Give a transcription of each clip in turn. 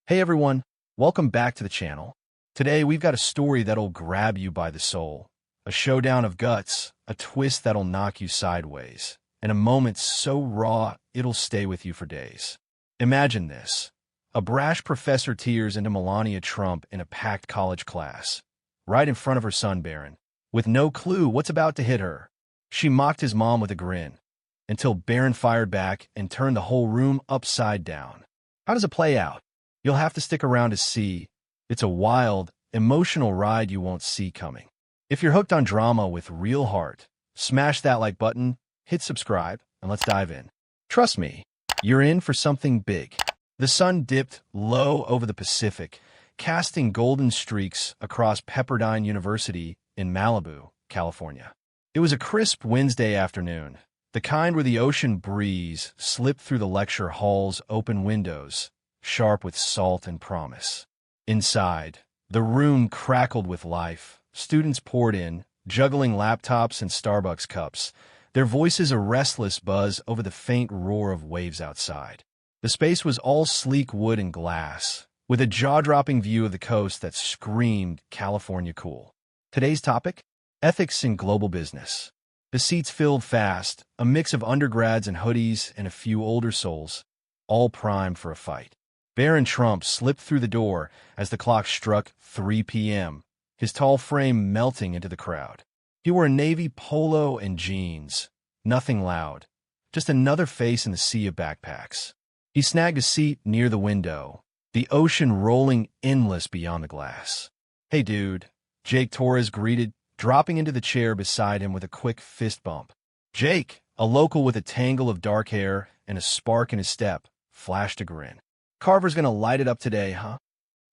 Hey everyone, welcome back to the channel. Today we've got a story that'll grab you by the soul, a showdown of guts, a twist that'll knock you sideways, and a moment so raw it'll stay with you for days. Imagine this. A brash professor tears into Melania Trump in a packed college class, right in front of her son Barron, with no clue what's about to hit her. She mocked his mom with a grin, until Barron fired back and turned the whole room upside down. How does it play out? You'll have to stick around to see. It's a wild, emotional ride you won't see coming. If you're hooked on drama with real heart, smash that like button, hit subscribe, and let's dive in. Trust me, you're in for something big. The sun dipped low over the Pacific, casting golden streaks across Pepperdine University in Malibu, California. It was a crisp Wednesday afternoon, the kind where the ocean breeze slipped through the lecture hall's open windows, sharp with salt and promise. Inside, the room crackled with life. Students poured in, juggling laptops and Starbucks cups, their voices a restless buzz over the faint roar of waves outside. The space was all sleek wood and glass, with a jaw-dropping view of the coast that screamed California cool. Today's topic? Ethics in global business. The seats filled fast, a mix of undergrads and hoodies and a few older souls, all primed for a fight. Barron Trump slipped through the door as the clock struck 3 p.m., his tall frame melting into the crowd. He wore a navy polo and jeans, nothing loud, just another face in the sea of backpacks. He snagged a seat near the window, the ocean rolling endless beyond the glass. "Hey dude," Jake Torres greeted, dropping into the chair beside him with a quick fist bump. Jake, a local with a tangle of dark hair and a spark in his step, flashed a grin. "Carver's gonna light it up today, huh?"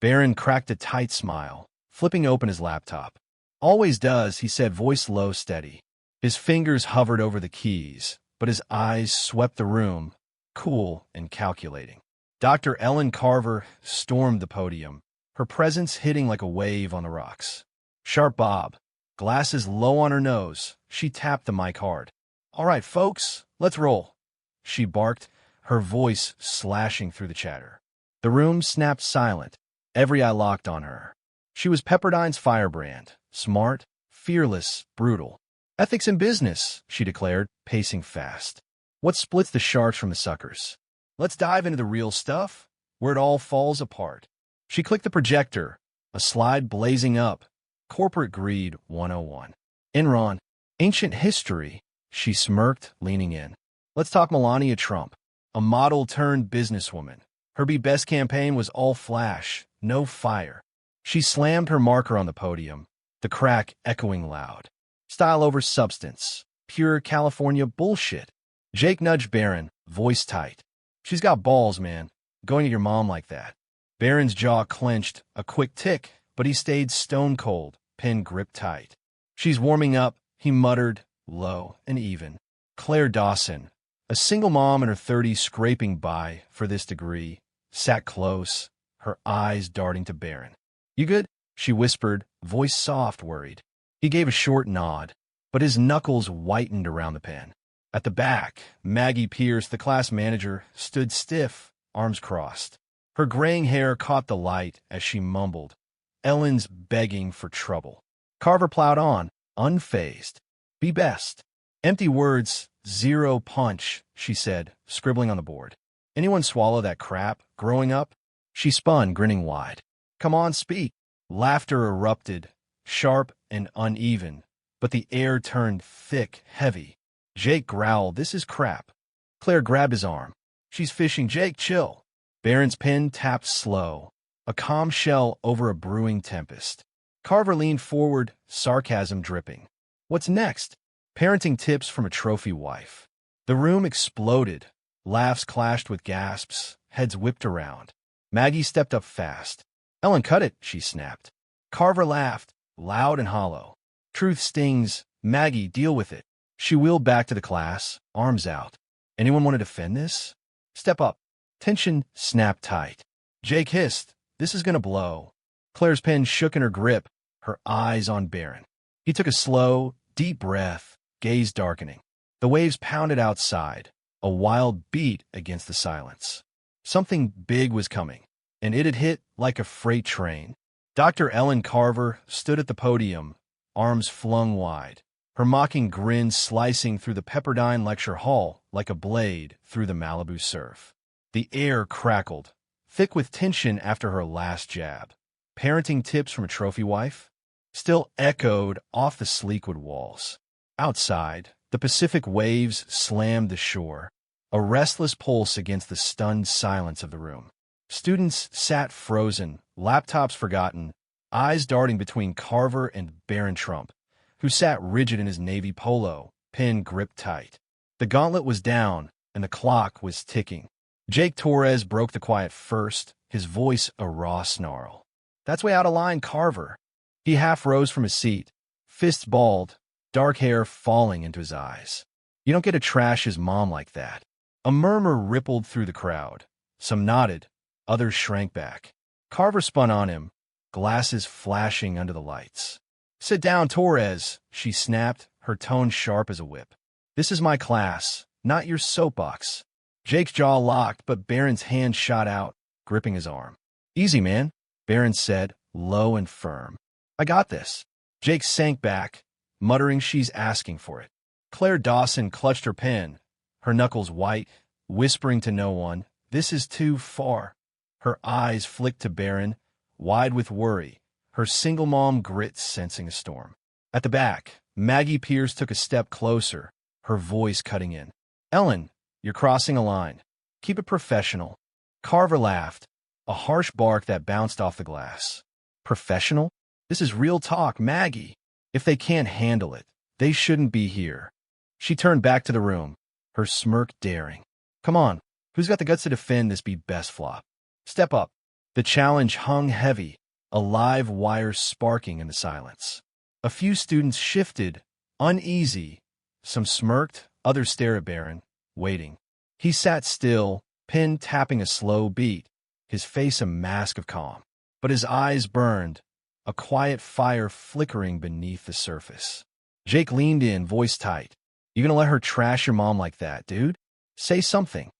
Barron cracked a tight smile, flipping open his laptop. "Always does," he said, voice low, steady. His fingers hovered over the keys, but his eyes swept the room, cool and calculating. Dr. Ellen Carver stormed the podium, her presence hitting like a wave on the rocks. Sharp bob, glasses low on her nose, she tapped the mic hard. "All right, folks, let's roll," she barked, her voice slashing through the chatter. The room snapped silent, every eye locked on her. She was Pepperdine's firebrand, smart, fearless, brutal. "Ethics in business," she declared, pacing fast. "What splits the sharks from the suckers? Let's dive into the real stuff, where it all falls apart." She clicked the projector, a slide blazing up. Corporate Greed 101. Enron, ancient history, she smirked, leaning in. "Let's talk Melania Trump, a model-turned-businesswoman. Her Be Best campaign was all flash, no fire." She slammed her marker on the podium, the crack echoing loud. "Style over substance. Pure California bullshit." Jake nudged Barron, voice tight. "She's got balls, man. Going at your mom like that." Barron's jaw clenched, a quick tick, but he stayed stone cold, pen gripped tight. "She's warming up," he muttered, low and even. Claire Dawson, a single mom in her 30s scraping by for this degree, sat close, her eyes darting to Barron. "You good?" she whispered, voice soft, worried. He gave a short nod, but his knuckles whitened around the pen. At the back, Maggie Pierce, the class manager, stood stiff, arms crossed. Her graying hair caught the light as she mumbled, "Ellen's begging for trouble." Carver plowed on, unfazed. "Be best." Empty words, zero punch, she said, scribbling on the board. "Anyone swallow that crap growing up?" She spun, grinning wide. "Come on, speak." Laughter erupted, sharp and uneven, but the air turned thick, heavy. Jake growled, "This is crap." Claire grabbed his arm. "She's fishing. Jake, chill." Barron's pen tapped slow, a calm shell over a brewing tempest. Carver leaned forward, sarcasm dripping. "What's next?" Parenting tips from a trophy wife. The room exploded. Laughs clashed with gasps, heads whipped around. Maggie stepped up fast. "Ellen, cut it," she snapped. Carver laughed, loud and hollow. "Truth stings. Maggie, deal with it." She wheeled back to the class, arms out. "Anyone want to defend this? Step up." Tension snapped tight. Jake hissed, "This is gonna blow." Claire's pen shook in her grip, her eyes on Barron. He took a slow, deep breath, gaze darkening. The waves pounded outside, a wild beat against the silence. Something big was coming. and it had hit like a freight train. Dr. Ellen Carver stood at the podium, arms flung wide, her mocking grin slicing through the Pepperdine lecture hall like a blade through the Malibu surf. The air crackled, thick with tension after her last jab. Parenting tips from a trophy wife still echoed off the Sleekwood walls. Outside, the Pacific waves slammed the shore, a restless pulse against the stunned silence of the room. Students sat frozen, laptops forgotten, eyes darting between Carver and Barron Trump, who sat rigid in his navy polo, pen gripped tight. The gauntlet was down, and the clock was ticking. Jake Torres broke the quiet first, his voice a raw snarl. "That's way out of line, Carver." He half rose from his seat, fists balled, dark hair falling into his eyes. "You don't get to trash his mom like that." A murmur rippled through the crowd. Some nodded, others shrank back. Carver spun on him, glasses flashing under the lights. "Sit down, Torres," she snapped, her tone sharp as a whip. "This is my class, not your soapbox." Jake's jaw locked, but Barron's hand shot out, gripping his arm. "Easy, man," Barron said, low and firm. "I got this." Jake sank back, muttering she's asking for it. Claire Dawson clutched her pen, her knuckles white, whispering to no one, "This is too far." Her eyes flicked to Barron, wide with worry, her single mom grit sensing a storm. At the back, Maggie Pierce took a step closer, her voice cutting in. "Ellen, you're crossing a line. Keep it professional." Carver laughed, a harsh bark that bounced off the glass. "Professional? This is real talk, Maggie. If they can't handle it, they shouldn't be here." She turned back to the room, her smirk daring. "Come on, who's got the guts to defend this be best flop? Step up." The challenge hung heavy, a live wire sparking in the silence. A few students shifted, uneasy. Some smirked, others stared at Barron, waiting. He sat still, pen tapping a slow beat, his face a mask of calm. But his eyes burned, a quiet fire flickering beneath the surface. Jake leaned in, voice tight. "You gonna let her trash your mom like that, dude? Say something."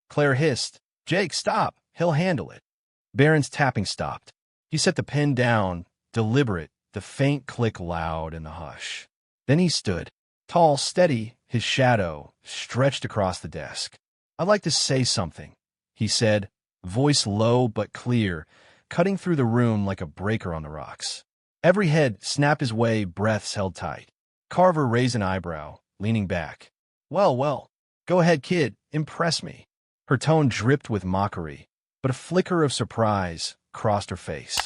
Claire hissed, "Jake, stop. He'll handle it." Barron's tapping stopped. He set the pen down, deliberate, the faint click loud in the hush. Then he stood, tall, steady, his shadow stretched across the desk. "I'd like to say something," he said, voice low but clear, cutting through the room like a breaker on the rocks. Every head snapped his way, breaths held tight. Carver raised an eyebrow, leaning back. Well, go ahead, kid, impress me." Her tone dripped with mockery, but a flicker of surprise crossed her face.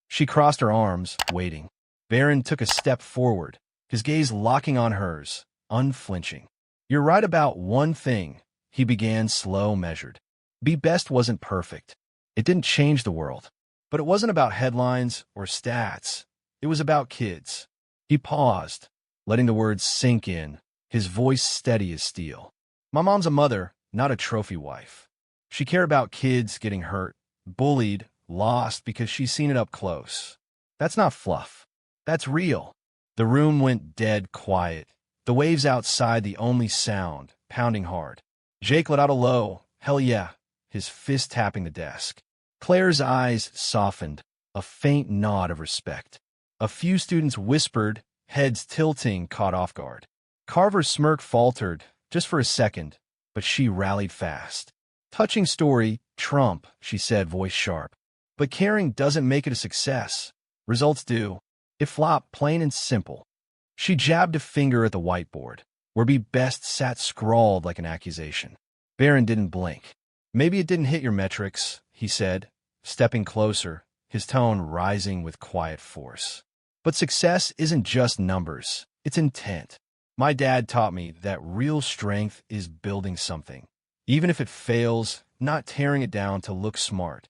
She crossed her arms, waiting. Barron took a step forward, his gaze locking on hers, unflinching. "You're right about one thing," he began, slow, measured. "Be Best wasn't perfect. It didn't change the world. But it wasn't about headlines or stats. It was about kids." He paused, letting the words sink in, his voice steady as steel. "My mom's a mother, not a trophy wife. She cared about kids getting hurt, bullied, lost because she's seen it up close. That's not fluff. That's real." The room went dead quiet, the waves outside the only sound, pounding hard. Jake let out a low, "Hell yeah," his fist tapping the desk. Claire's eyes softened, a faint nod of respect. A few students whispered, heads tilting, caught off guard. Carver's smirk faltered, just for a second, but she rallied fast. "Touching story, Trump," she said, voice sharp. "But caring doesn't make it a success. Results do. It flopped, plain and simple." She jabbed a finger at the whiteboard, where Be Best sat scrawled like an accusation. Barron didn't blink. "Maybe it didn't hit your metrics," he said, stepping closer, his tone rising with quiet force. "But success isn't just numbers, it's intent. My dad taught me that real strength is building something, even if it fails, not tearing it down to look smart."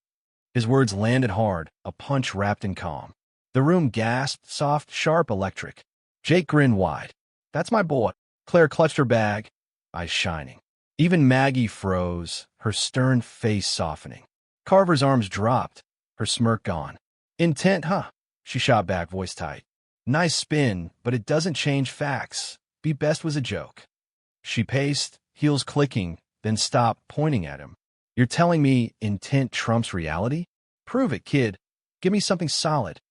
His words landed hard, a punch wrapped in calm. The room gasped, soft, sharp, electric. Jake grinned wide. "That's my boy." Claire clutched her bag, eyes shining. Even Maggie froze, her stern face softening. Carver's arms dropped, her smirk gone. "Intent, huh?" She shot back, voice tight. "Nice spin, but it doesn't change facts. Be Best was a joke." She paced, heels clicking, then stopped, pointing at him. "You're telling me intent trumps reality?" Prove it, kid. Give me something solid.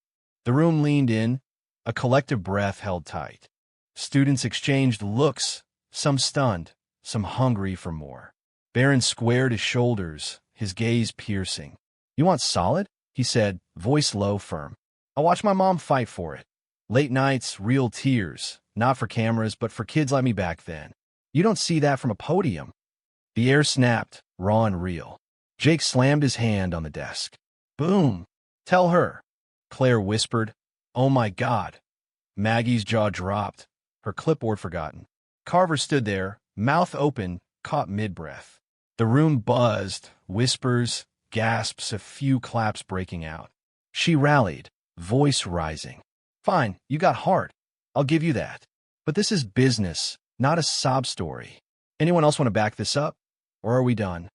The room leaned in, a collective breath held tight. Students exchanged looks, some stunned, some hungry for more. Barron squared his shoulders, his gaze piercing. You want solid? He said, voice low, firm. I watched my mom fight for it. Late nights, real tears, not for cameras, but for kids like me back then. You don't see that from a podium. The air snapped, raw and real. Jake slammed his hand on the desk. Boom. Tell her. Claire whispered. Oh my God. Maggie's jaw dropped, her clipboard forgotten. Carver stood there, mouth open, caught mid-breath. The room buzzed, whispers, gasps, a few claps breaking out. She rallied, voice rising. Fine, you got heart. I'll give you that. But this is business, not a sob story. Anyone else want to back this up? Or are we done?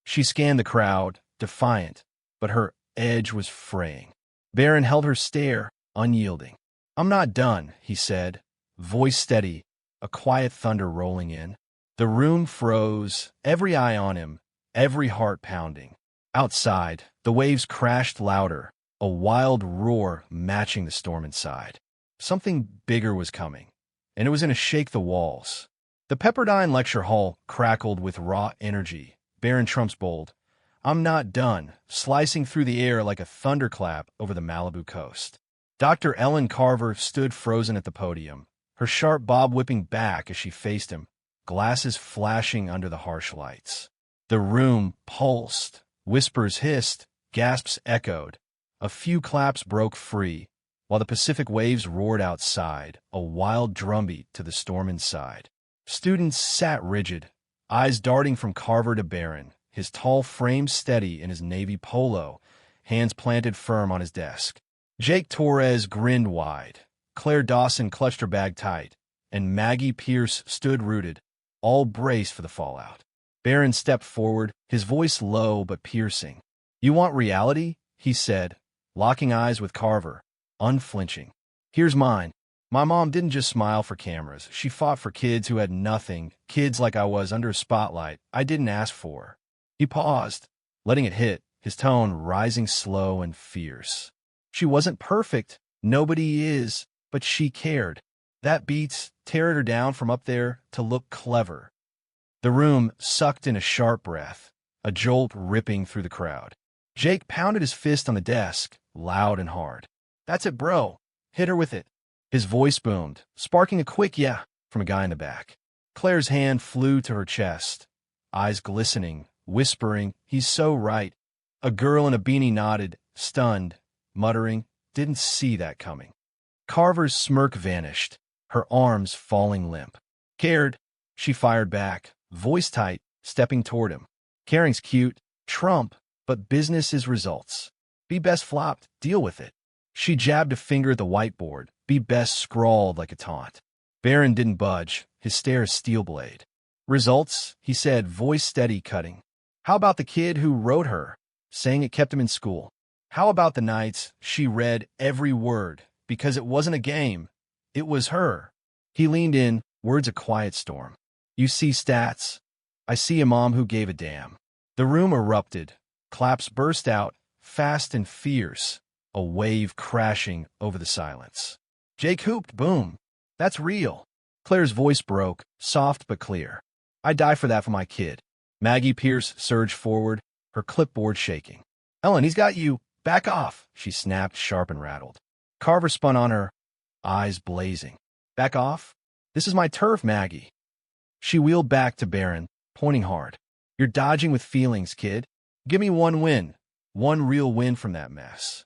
She scanned the crowd, defiant, but her edge was fraying. Barron held her stare, unyielding. I'm not done, he said, voice steady, a quiet thunder rolling in. The room froze, every eye on him, every heart pounding. Outside, the waves crashed louder, a wild roar matching the storm inside. Something bigger was coming, and it was going to shake the walls. The Pepperdine Lecture Hall crackled with raw energy. Barron Trump's bold, I'm not done, slicing through the air like a thunderclap over the Malibu coast. Dr. Ellen Carver stood frozen at the podium, her sharp bob whipping back as she faced him, glasses flashing under the harsh lights. The room pulsed, whispers hissed, gasps echoed. A few claps broke free, while the Pacific waves roared outside, a wild drumbeat to the storm inside. Students sat rigid, eyes darting from Carver to Barron, his tall frame steady in his navy polo, hands planted firm on his desk. Jake Torres grinned wide, Claire Dawson clutched her bag tight, and Maggie Pierce stood rooted, all braced for the fallout. Barron stepped forward, his voice low but piercing. You want reality? He said, locking eyes with Carver, unflinching. Here's mine. My mom didn't just smile for cameras. She fought for kids who had nothing, kids like I was under a spotlight I didn't ask for. He paused, letting it hit, his tone rising slow and fierce. She wasn't perfect, nobody is, but she cared. That beats teared her down from up there to look clever. The room sucked in a sharp breath, a jolt ripping through the crowd. Jake pounded his fist on the desk, loud and hard. That's it, bro. Hit her with it. His voice boomed, sparking a quick yeah from a guy in the back. Claire's hand flew to her chest, eyes glistening, whispering, he's so right. A girl in a beanie nodded, stunned, muttering, didn't see that coming. Carver's smirk vanished, her arms falling limp. Cared, she fired back, voice tight, stepping toward him. Caring's cute, Trump, but business is results. Be best flopped, deal with it. She jabbed a finger at the whiteboard, be best scrawled like a taunt. Barron didn't budge, his stare a steel blade. Results, he said, voice steady, cutting. How about the kid who wrote her, saying it kept him in school? How about the nights she read every word, because it wasn't a game, it was her? He leaned in, words a quiet storm. You see stats. I see a mom who gave a damn. The room erupted. Claps burst out, fast and fierce, a wave crashing over the silence. Jake hooped, boom. That's real. Claire's voice broke, soft but clear. I'd die for that for my kid. Maggie Pierce surged forward, her clipboard shaking. Ellen, he's got you. Back off, she snapped, sharp and rattled. Carver spun on her, eyes blazing. Back off? This is my turf, Maggie. She wheeled back to Barron, pointing hard. You're dodging with feelings, kid. Give me one win, one real win from that mess.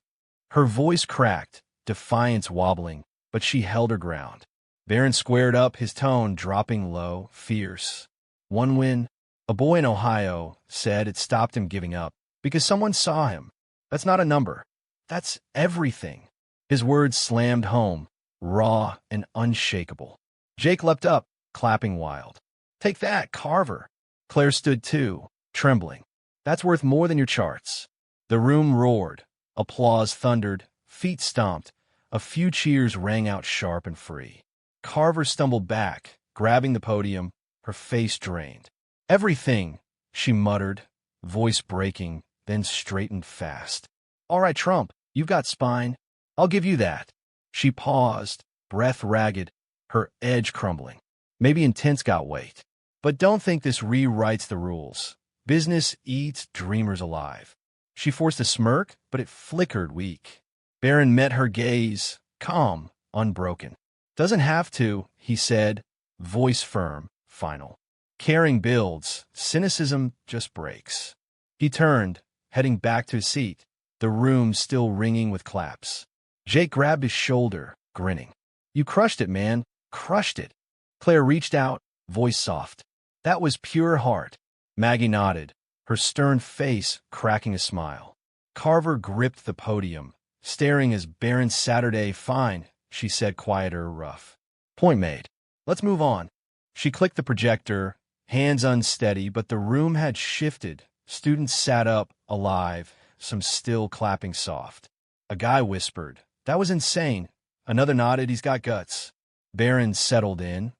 Her voice cracked, defiance wobbling, but she held her ground. Barron squared up, his tone dropping low, fierce. One win? A boy in Ohio said it stopped him giving up because someone saw him. That's not a number. That's everything. His words slammed home, raw and unshakable. Jake leapt up, clapping wild. Take that, Carver. Claire stood too, trembling. That's worth more than your charts. The room roared. Applause thundered, feet stomped. A few cheers rang out sharp and free. Carver stumbled back, grabbing the podium, her face drained. Everything, she muttered, voice breaking, then straightened fast. All right, Trump, you've got spine. I'll give you that. She paused, breath ragged, her edge crumbling. Maybe intense got weight. But don't think this rewrites the rules. Business eats dreamers alive. She forced a smirk, but it flickered weak. Barron met her gaze, calm, unbroken. Doesn't have to, he said, voice firm, final. Caring builds, cynicism just breaks. He turned, heading back to his seat, the room still ringing with claps. Jake grabbed his shoulder, grinning. You crushed it, man. Crushed it. Claire reached out, voice soft. That was pure heart. Maggie nodded, her stern face cracking a smile. Carver gripped the podium, staring as Barron Saturday. Fine, she said, quieter, rough. Point made. Let's move on. She clicked the projector, hands unsteady, but the room had shifted. Students sat up, alive, some still clapping soft. A guy whispered, "That was insane." Another nodded, "He's got guts." Barron settled in,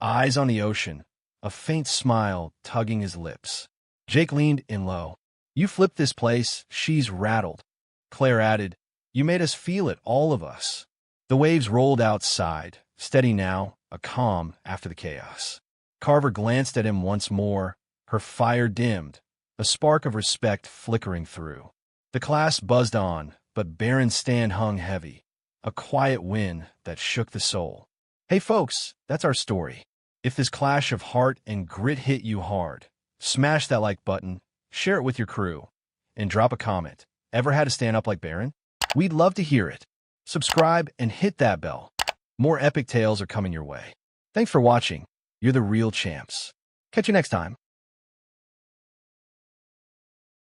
eyes on the ocean, a faint smile tugging his lips. Jake leaned in low. "You flipped this place. She's rattled." Claire added, "You made us feel it, all of us." The waves rolled outside, steady now, a calm after the chaos. Carver glanced at him once more, her fire dimmed, a spark of respect flickering through. The class buzzed on, but Barron's stand hung heavy, a quiet wind that shook the soul. Hey folks, that's our story. If this clash of heart and grit hit you hard, smash that like button, share it with your crew, and drop a comment. Ever had to stand up like Barron? We'd love to hear it. Subscribe and hit that bell. More epic tales are coming your way. Thanks for watching. You're the real champs. Catch you next time.